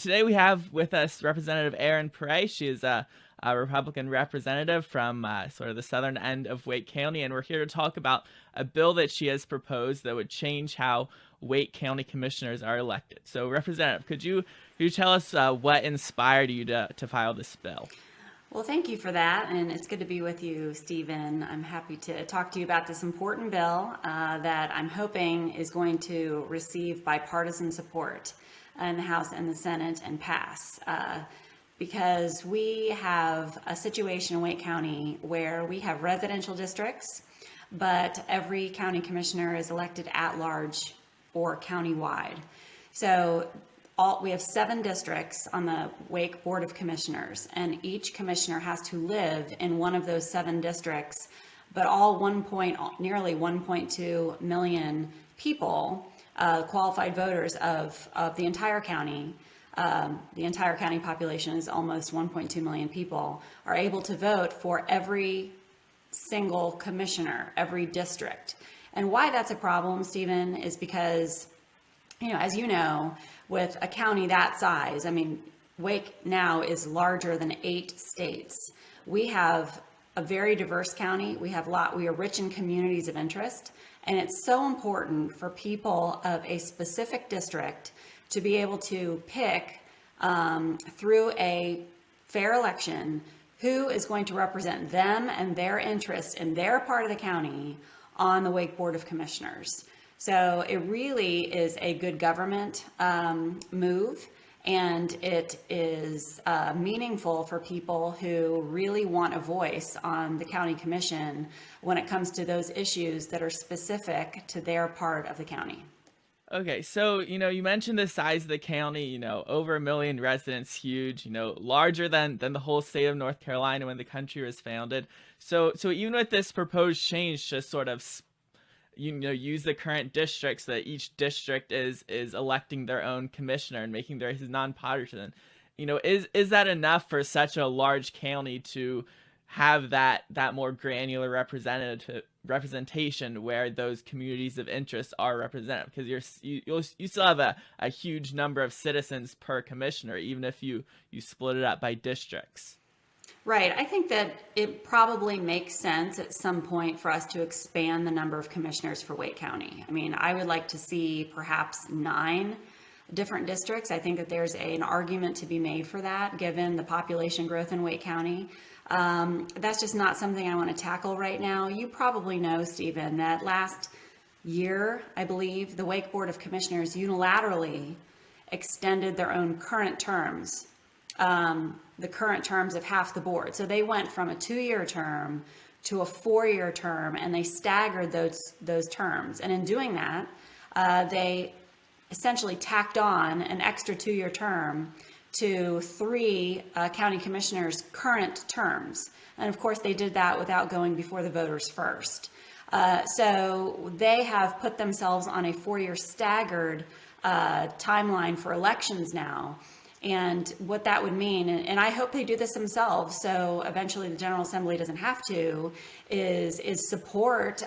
today we have with us Representative Erin Paré. She is a Republican representative from sort of the southern end of Wake County, and we're here to talk about a bill that she has proposed that would change how Wake County commissioners are elected. So, Representative, could you tell us what inspired you to file this bill? Well, thank you for that, and it's good to be with you, Stephen. I'm happy to talk to you about this important bill that I'm hoping is going to receive bipartisan support in the House and the Senate and pass. Because we have a situation in Wake County where we have residential districts, but every county commissioner is elected at large or countywide. So we have 7 districts on the Wake Board of Commissioners, and each commissioner has to live in one of those 7 districts, but all nearly 1.2 million people, qualified voters of the entire county, the entire county population is almost 1.2 million people, are able to vote for every single commissioner, every district. And why that's a problem, Stephen, is because, as you know, with a county that size, I mean, Wake now is larger than 8 states. We have a very diverse county. We are rich in communities of interest, and it's so important for people of a specific district to be able to pick through a fair election who is going to represent them and their interests in their part of the county on the Wake Board of Commissioners. So it really is a good government move, and it is meaningful for people who really want a voice on the county commission when it comes to those issues that are specific to their part of the county. Okay, so you mentioned the size of the county. Over 1 million residents, huge. Larger than the whole state of North Carolina when the country was founded. So even with this proposed change, to sort of use the current districts, that each district is electing their own commissioner and making their his nonpartisan. Is that enough for such a large county to have that more granular representation where those communities of interest are represented? Because you still have a huge number of citizens per commissioner, even if you split it up by districts. Right. I think that it probably makes sense at some point for us to expand the number of commissioners for Wake County. I mean, I would like to see perhaps 9 different districts. I think that there's an argument to be made for that, given the population growth in Wake County. That's just not something I want to tackle right now. You probably know, Stephen, that last year, I believe, the Wake Board of Commissioners unilaterally extended their own current terms, the current terms of half the board. So they went from a 2-year term to a 4-year term, and they staggered those terms. And in doing that, they essentially tacked on an extra 2-year term to 3 county commissioners' current terms. And of course, they did that without going before the voters first. So they have put themselves on a 4-year staggered timeline for elections now. And what that would mean, and I hope they do this themselves, so eventually the General Assembly doesn't have to, is support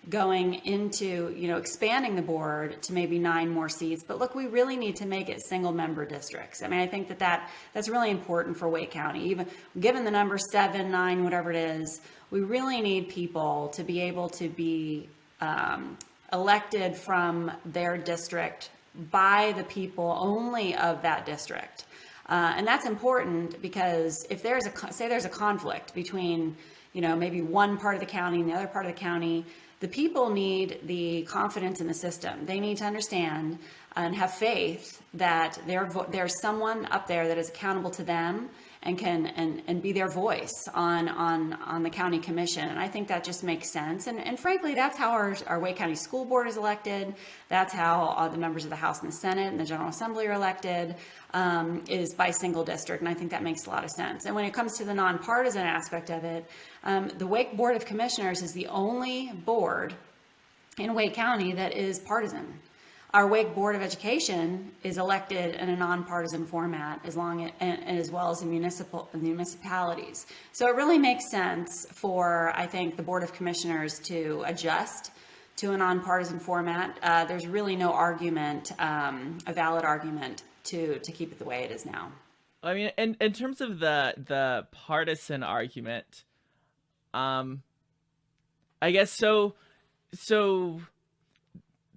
going into, expanding the board to maybe 9 more seats. But look, we really need to make it single member districts. I mean, I think that's really important for Wake County. Even given the number 7, 9, whatever it is, we really need people to be able to be elected from their district by the people only of that district. And that's important because if there's a conflict between, maybe one part of the county and the other part of the county, the people need the confidence in the system. They need to understand and have faith that there's someone up there that is accountable to them and can and be their voice on the county commission. And I think that just makes sense. And frankly, that's how our Wake County School Board is elected. That's how the members of the House and the Senate and the General Assembly are elected, is by single district. And I think that makes a lot of sense. And when it comes to the nonpartisan aspect of it, the Wake Board of Commissioners is the only board in Wake County that is partisan. Our Wake Board of Education is elected in a nonpartisan format as well as the municipalities. So it really makes sense for, I think, the Board of Commissioners to adjust to a nonpartisan format. There's really no argument, a valid argument to keep it the way it is now. I mean, in terms of the partisan argument, um, I guess so. So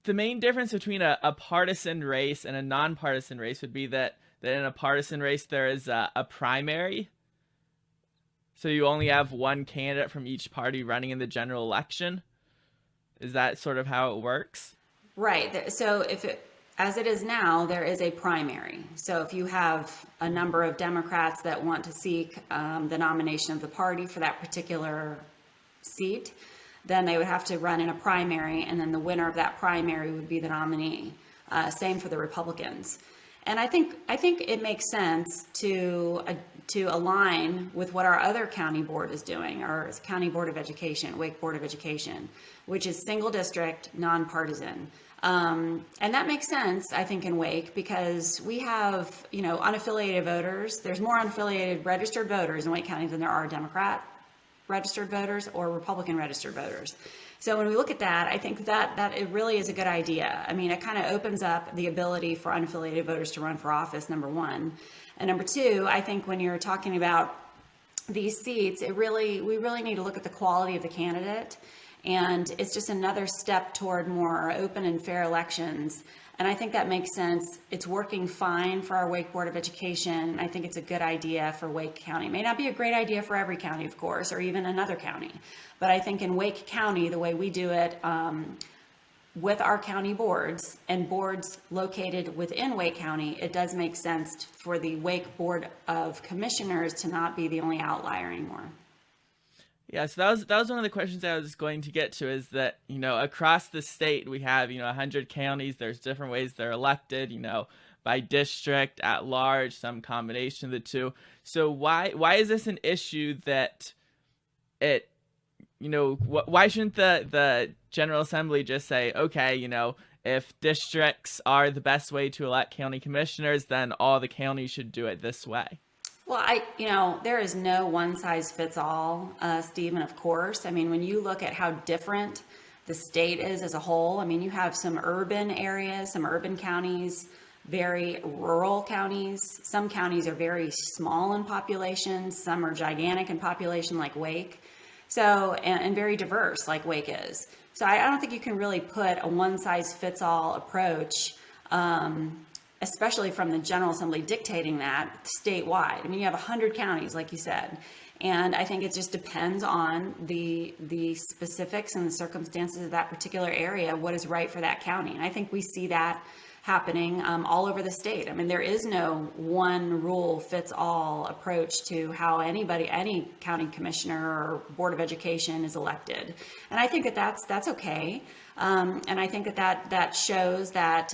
the main difference between a partisan race and a nonpartisan race would be that in a partisan race there is a primary. So you only have one candidate from each party running in the general election. Is that sort of how it works? Right. So as it is now, there is a primary. So if you have a number of Democrats that want to seek the nomination of the party for that particular seat, then they would have to run in a primary, and then the winner of that primary would be the nominee. Same for the Republicans. And I think it makes sense to align with what our other county board is doing, our County Board of Education, Wake Board of Education, which is single district, nonpartisan. And that makes sense, I think, in Wake, because we have, unaffiliated voters. There's more unaffiliated registered voters in Wake County than there are Democrat registered voters or Republican registered voters. So when we look at that, I think that it really is a good idea. I mean, it kind of opens up the ability for unaffiliated voters to run for office, number one. And number two, I think when you're talking about these seats, we really need to look at the quality of the candidate. And it's just another step toward more open and fair elections. And I think that makes sense. It's working fine for our Wake Board of Education. I think it's a good idea for Wake County. It may not be a great idea for every county, of course, or even another county. But I think in Wake County, the way we do it with our county boards and boards located within Wake County, it does make sense for the Wake Board of Commissioners to not be the only outlier anymore. Yeah, so that was one of the questions I was going to get to, is that, across the state we have, 100 counties. There's different ways they're elected, by district, at large, some combination of the two. So why is this an issue that why shouldn't the General Assembly just say, okay, if districts are the best way to elect county commissioners, then all the counties should do it this way? Well, there is no one size fits all, Stephen, of course. I mean, when you look at how different the state is as a whole, I mean, you have some urban areas, some urban counties, very rural counties. Some counties are very small in population. Some are gigantic in population, like Wake. So, and very diverse, like Wake is. So I don't think you can really put a one size fits all approach, especially from the General Assembly dictating that statewide. I mean, you have 100 counties, like you said, and I think it just depends on the specifics and the circumstances of that particular area, what is right for that county. And I think we see that happening all over the state. I mean, there is no one rule fits all approach to how any county commissioner or board of education is elected. And I think that's okay. And I think that shows that,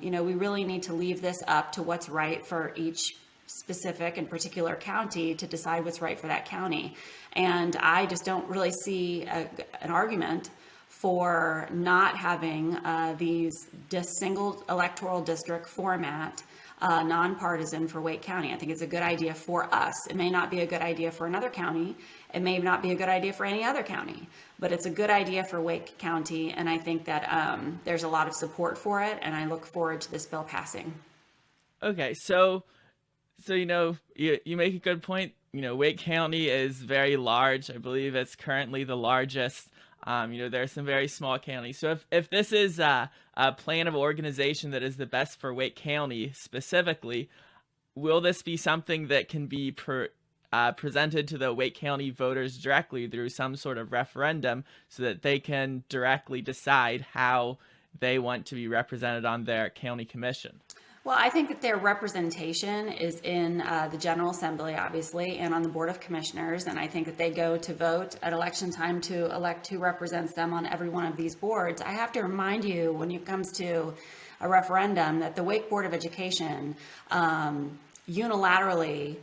we really need to leave this up to what's right for each specific and particular county to decide what's right for that county. And I just don't really see an argument for not having this single electoral district format, nonpartisan, for Wake County. I think it's a good idea for us. It may not be a good idea for another county. It may not be a good idea for any other county, but it's a good idea for Wake County. And I think that there's a lot of support for it, and I look forward to this bill passing. Okay, so you make a good point. Wake County is very large. I believe it's currently the largest. There are some very small counties. So if this is a plan of organization that is the best for Wake County specifically, will this be something that can be presented to the Wake County voters directly through some sort of referendum so that they can directly decide how they want to be represented on their county commission? Well, I think that their representation is in the General Assembly, obviously, and on the Board of Commissioners. And I think that they go to vote at election time to elect who represents them on every one of these boards. I have to remind you, when it comes to a referendum, that the Wake Board of Education unilaterally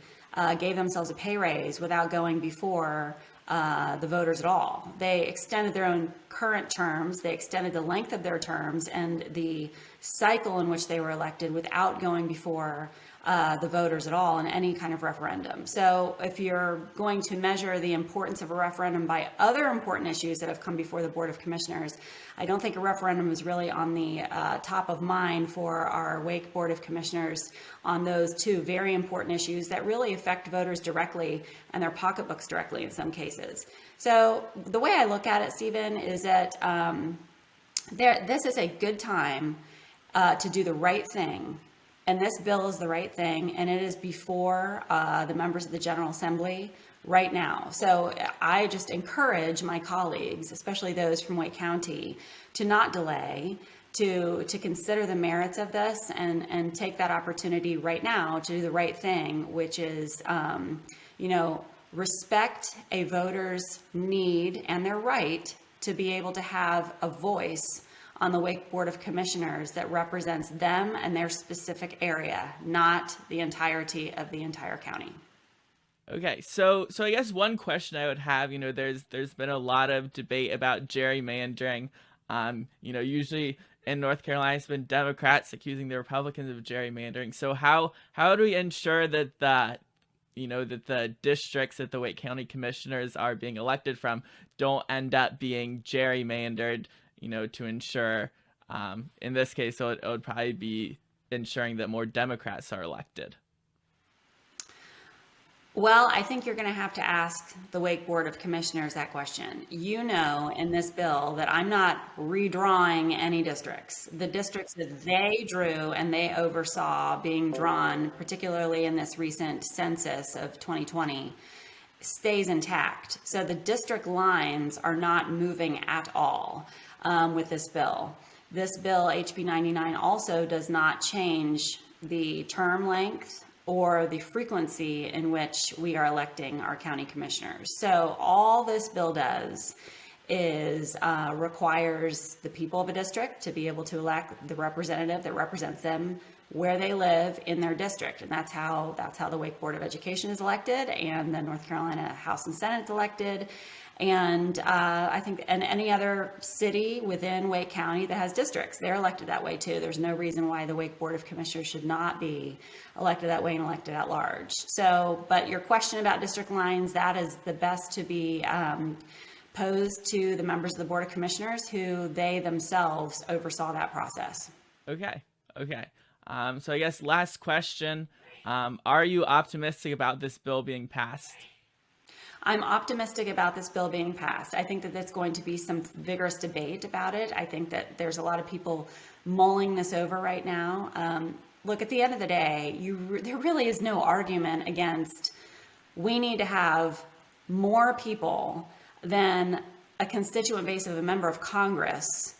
gave themselves a pay raise without going before the voters at all. They extended their own current terms, they extended the length of their terms and the cycle in which they were elected without going before the voters at all in any kind of referendum. So if you're going to measure the importance of a referendum by other important issues that have come before the Board of Commissioners, I don't think a referendum is really on the top of mind for our Wake Board of Commissioners on those two very important issues that really affect voters directly and their pocketbooks directly in some cases. So the way I look at it, Stephen, is that this is a good time to do the right thing. And this bill is the right thing, and it is before the members of the General Assembly right now. So I just encourage my colleagues, especially those from Wake County, to not delay, to consider the merits of this and take that opportunity right now to do the right thing, which is, respect a voter's need and their right to be able to have a voice on the Wake Board of Commissioners that represents them and their specific area, not the entirety of the entire county. Okay, so I guess one question I would have, there's been a lot of debate about gerrymandering. Usually in North Carolina, it's been Democrats accusing the Republicans of gerrymandering. So how do we ensure that that the districts that the Wake County commissioners are being elected from don't end up being gerrymandered? To ensure, in this case, so it would probably be ensuring that more Democrats are elected. Well, I think you're going to have to ask the Wake Board of Commissioners that question. In this bill that I'm not redrawing any districts. The districts that they drew and they oversaw being drawn, particularly in this recent census of 2020, stays intact. So the district lines are not moving at all. With this bill. This bill, HB 99, also does not change the term length or the frequency in which we are electing our county commissioners. So all this bill does is requires the people of a district to be able to elect the representative that represents them where they live in their district. And that's how the Wake Board of Education is elected, and the North Carolina House and Senate is elected. And I think, and any other city within Wake County that has districts, they're elected that way too. There's no reason why the Wake Board of Commissioners should not be elected that way and elected at large. So, but your question about district lines, that is the best to be posed to the members of the Board of Commissioners who they themselves oversaw that process. Okay. So I guess last question, are you optimistic about this bill being passed? I'm optimistic about this bill being passed. I think that there's going to be some vigorous debate about it. I think that there's a lot of people mulling this over right now. Look, at the end of the day, there really is no argument against we need to have more people than a constituent base of a member of Congress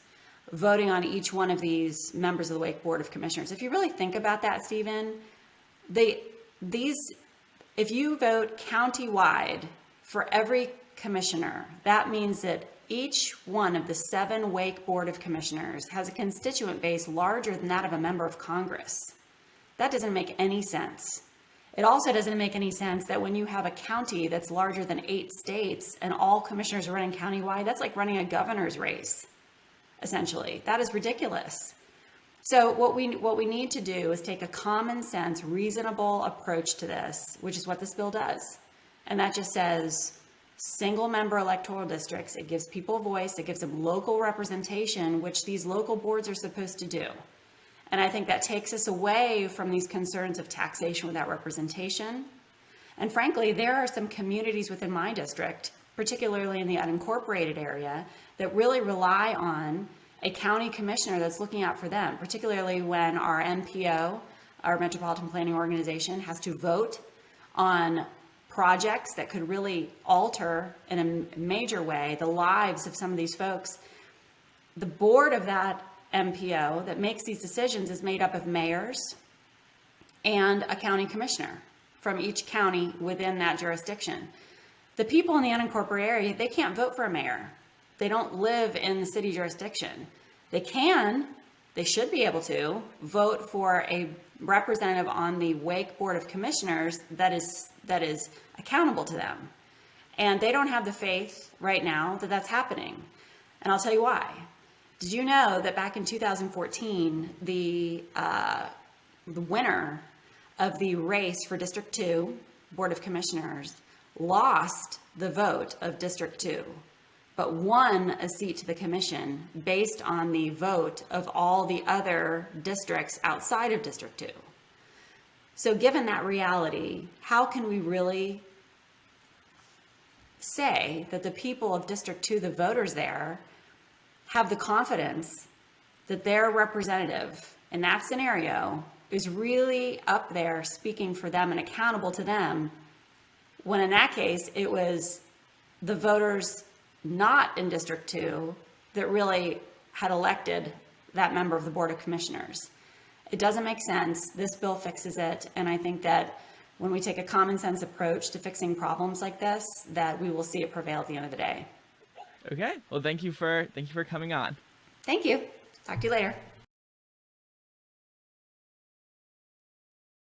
voting on each one of these members of the Wake Board of Commissioners. If you really think about that, Stephen, if you vote countywide for every commissioner, that means that each one of the 7 Wake Board of Commissioners has a constituent base larger than that of a member of Congress. That doesn't make any sense. It also doesn't make any sense that when you have a county that's larger than 8 states and all commissioners are running countywide, that's like running a governor's race, essentially. That is ridiculous. So what we need to do is take a common sense, reasonable approach to this, which is what this bill does. And that just says single member electoral districts. It gives people a voice. It gives them local representation, which these local boards are supposed to do. And I think that takes us away from these concerns of taxation without representation. And frankly, there are some communities within my district, particularly in the unincorporated area, that really rely on a county commissioner that's looking out for them, particularly when our MPO, our Metropolitan Planning Organization, has to vote on projects that could really alter in a major way the lives of some of these folks. The board of that MPO that makes these decisions is made up of mayors and a county commissioner from each county within that jurisdiction. The people in the unincorporated area, they can't vote for a mayor. They don't live in the city jurisdiction. They should be able to vote for a representative on the Wake Board of Commissioners that is accountable to them. And they don't have the faith right now that that's happening. And I'll tell you why. Did you know that back in 2014, the winner of the race for District 2 Board of Commissioners lost the vote of District 2, but won a seat to the commission based on the vote of all the other districts outside of District 2. So given that reality, how can we really say that the people of District 2, the voters there, have the confidence that their representative in that scenario is really up there speaking for them and accountable to them, when in that case, it was the voters not in District 2 that really had elected that member of the Board of Commissioners? It doesn't make sense. This bill fixes it. And I think that when we take a common sense approach to fixing problems like this, that we will see it prevail at the end of the day. Okay. Well, thank you for coming on. Thank you. Talk to you later.